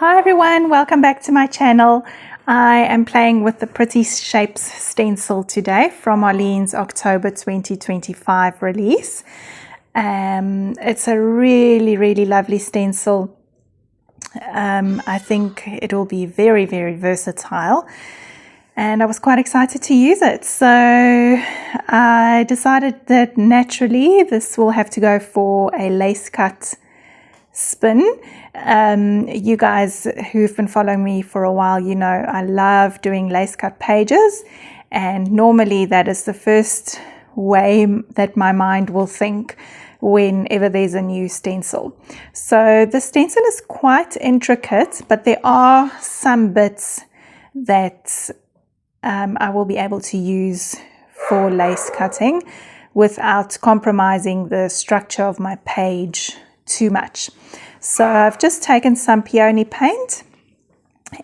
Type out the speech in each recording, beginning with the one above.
Hi everyone, welcome back to my channel. I am playing with the Pretty Shapes stencil today from Arlene's October 2025 release. It's a really lovely stencil. I think it will be very versatile, and I was quite excited to use it. So I decided that naturally this will have to go for a lace cut spin. You guys who've been following me for a while, you know I love doing lace cut pages, and normally that is the first way that my mind will think whenever there's a new stencil. So the stencil is quite intricate, but there are some bits that I will be able to use for lace cutting without compromising the structure of my page too much. So I've just taken some peony paint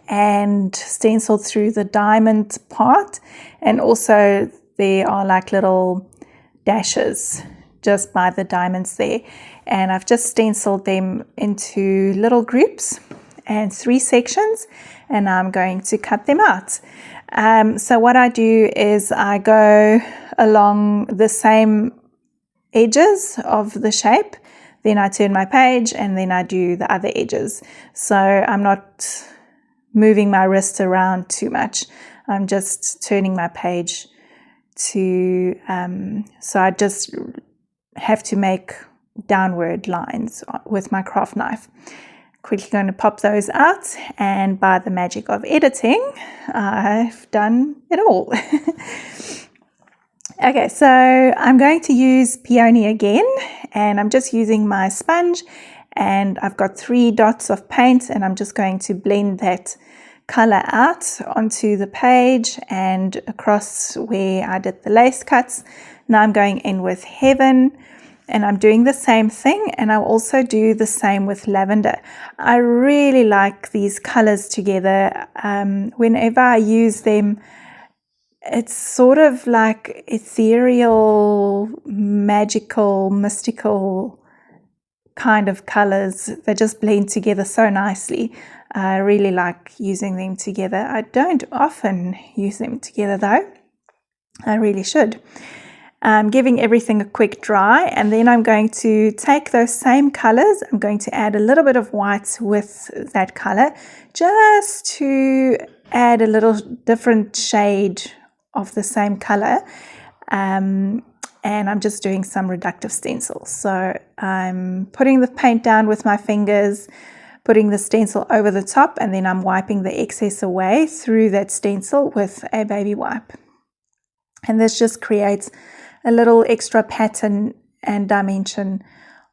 and stenciled through the diamond part, and also there are like little dashes just by the diamonds there, and I've just stenciled them into little groups and 3 sections, and I'm going to cut them out. So what I do is I go along the same edges of the shape, then I turn my page, and then I do the other edges. So I'm not moving my wrist around too much. I'm just turning my page to, so I just have to make downward lines with my craft knife. Quickly going to pop those out, and by the magic of editing, I've done it all. Okay, so I'm going to use peony again, and I'm just using my sponge, and I've got 3 dots of paint, and I'm just going to blend that color out onto the page and across where I did the lace cuts. Now I'm going in with Heaven, and I'm doing the same thing, and I'll also do the same with Lavender. I really like these colors together. Whenever I use them, it's sort of like ethereal, magical, mystical kind of colors. They just blend together so nicely. I really like using them together. I don't often use them together though. I really should. I'm giving everything a quick dry, and then I'm going to take those same colors. I'm going to add a little bit of white with that color just to add a little different shade of the same color, and I'm just doing some reductive stencils. So I'm putting the paint down with my fingers, putting the stencil over the top, and then I'm wiping the excess away through that stencil with a baby wipe. And this just creates a little extra pattern and dimension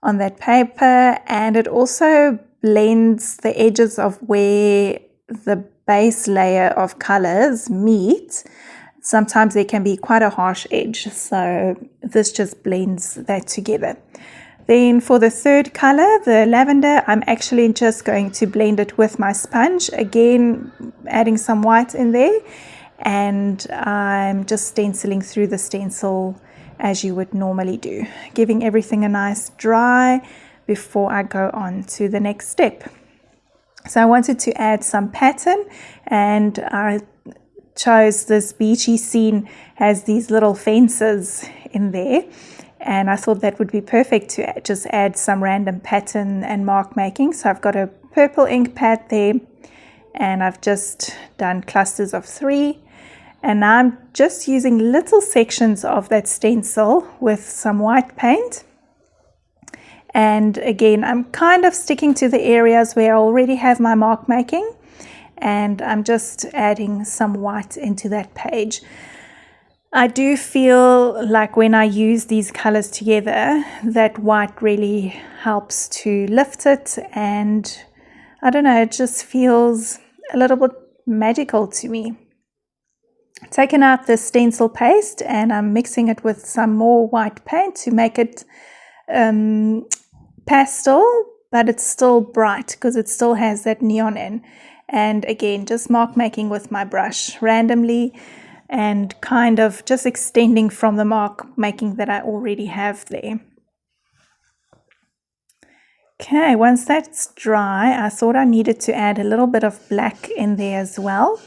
on that paper, and it also blends the edges of where the base layer of colors meet. Sometimes there can be quite a harsh edge, so this just blends that together. Then for the third color, the lavender, I'm actually just going to blend it with my sponge, again adding some white in there, and I'm just stenciling through the stencil as you would normally do, giving everything a nice dry before I go on to the next step. So I wanted to add some pattern, and I chose this beachy scene, has these little fences in there, and I thought that would be perfect to just add some random pattern and mark making. So I've got a purple ink pad there, and I've just done clusters of 3, and now I'm just using little sections of that stencil with some white paint. And again, I'm kind of sticking to the areas where I already have my mark making, and I'm just adding some white into that page. I do feel like when I use these colors together, that white really helps to lift it, and I don't know, it just feels a little bit magical to me. Taken out the stencil paste, and I'm mixing it with some more white paint to make it pastel, but it's still bright because it still has that neon in. And again, just mark making with my brush randomly, and kind of just extending from the mark making that I already have there. Okay, once that's dry, I thought I needed to add a little bit of black in there as well.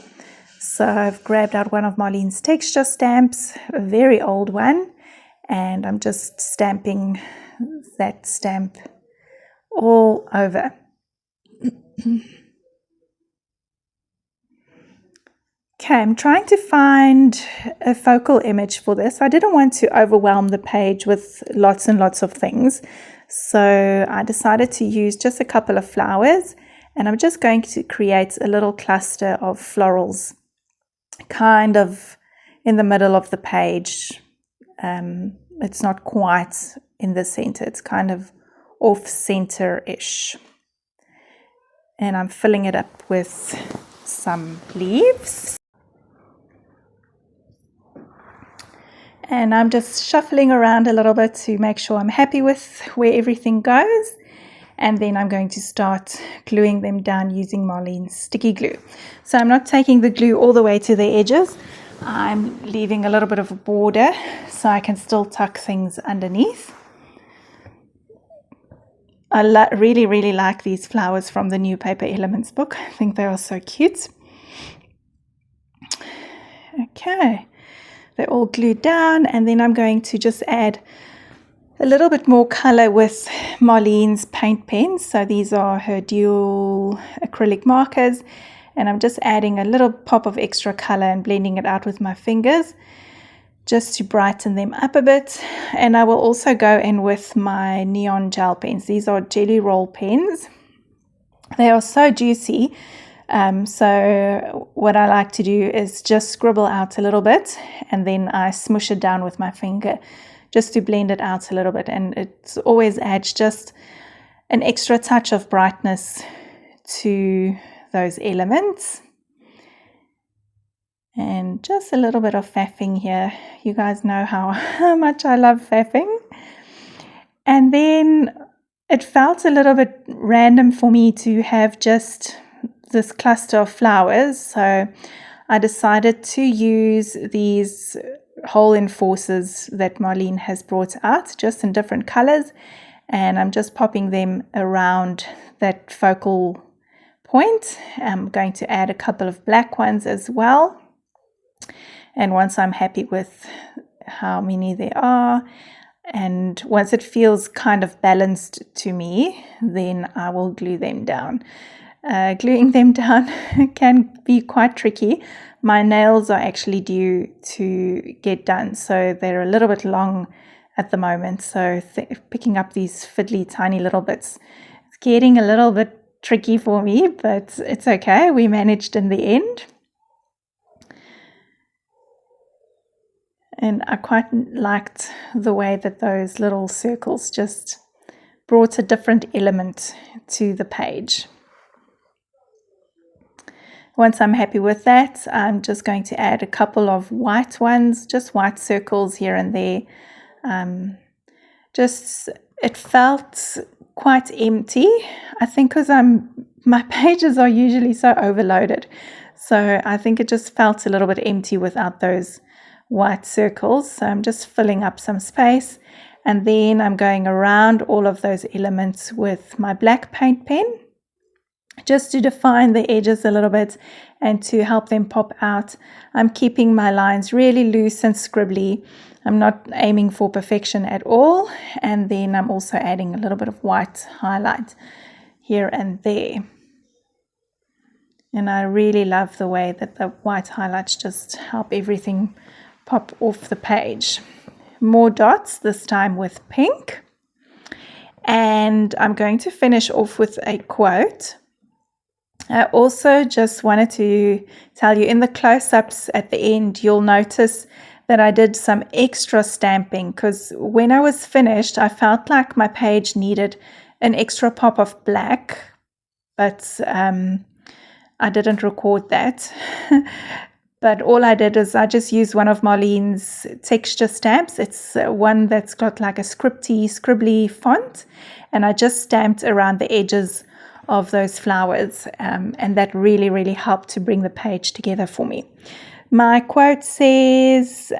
So I've grabbed out one of Marlene's texture stamps, a very old one, and I'm just stamping that stamp all over. Okay, I'm trying to find a focal image for this. I didn't want to overwhelm the page with lots and lots of things. So I decided to use just a couple of flowers, and I'm just going to create a little cluster of florals kind of in the middle of the page. It's not quite in the center, it's kind of off center-ish. And I'm filling it up with some leaves. And I'm just shuffling around a little bit to make sure I'm happy with where everything goes. And then I'm going to start gluing them down using Marlene's sticky glue. So I'm not taking the glue all the way to the edges. I'm leaving a little bit of a border so I can still tuck things underneath. I really like these flowers from the new Paper Elements book. I think they are so cute. Okay. They're all glued down, and then I'm going to just add a little bit more color with Marlene's paint pens. So these are her dual acrylic markers, and I'm just adding a little pop of extra color and blending it out with my fingers just to brighten them up a bit. And I will also go in with my neon gel pens. These are jelly roll pens. They are so juicy. So what I like to do is just scribble out a little bit, and then I smush it down with my finger just to blend it out a little bit. And it always adds just an extra touch of brightness to those elements. And just a little bit of faffing here. You guys know how much I love faffing. And then it felt a little bit random for me to have just this cluster of flowers, so I decided to use these hole enforcers that Marlene has brought out, just in different colors, and I'm just popping them around that focal point. I'm going to add a couple of black ones as well, and once I'm happy with how many there are, and once it feels kind of balanced to me, then I will glue them down. Gluing them down can be quite tricky. My nails are actually due to get done, so they're a little bit long at the moment. So picking up these fiddly tiny little bits, it's getting a little bit tricky for me, but it's okay. We managed in the end. And I quite liked the way that those little circles just brought a different element to the page. Once I'm happy with that, I'm just going to add a couple of white ones, just white circles here and there. It felt quite empty. I think because my pages are usually so overloaded. So I think it just felt a little bit empty without those white circles. So I'm just filling up some space. And then I'm going around all of those elements with my black paint pen, just to define the edges a little bit and to help them pop out. I'm keeping my lines really loose and scribbly. I'm not aiming for perfection at all. And then I'm also adding a little bit of white highlight here and there. And I really love the way that the white highlights just help everything pop off the page. More dots, this time with pink. And I'm going to finish off with a quote. I also just wanted to tell you, in the close-ups at the end, you'll notice that I did some extra stamping, because when I was finished, I felt like my page needed an extra pop of black, but I didn't record that. But all I did is I just used one of Marlene's texture stamps. It's one that's got like a scribbly font, and I just stamped around the edges of those flowers, and that really helped to bring the page together for me. My quote says,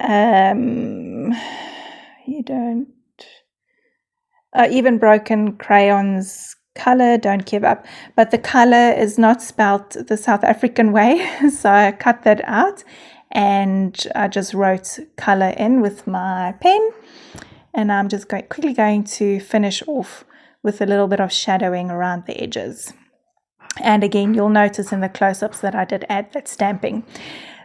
even broken crayons color, don't give up. But the color is not spelt the South African way, so I cut that out and I just wrote color in with my pen. And I'm just quickly going to finish off with a little bit of shadowing around the edges. And again, you'll notice in the close-ups that I did add that stamping.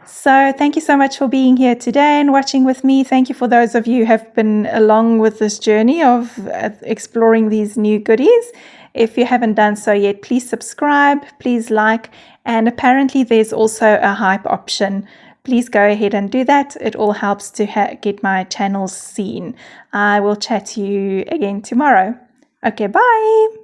So thank you so much for being here today and watching with me. Thank you for those of you who have been along with this journey of exploring these new goodies. If you haven't done so yet, please subscribe, please like, and apparently there's also a hype option. Please go ahead and do that. It all helps to get my channel seen. I will chat to you again tomorrow. Okay, bye.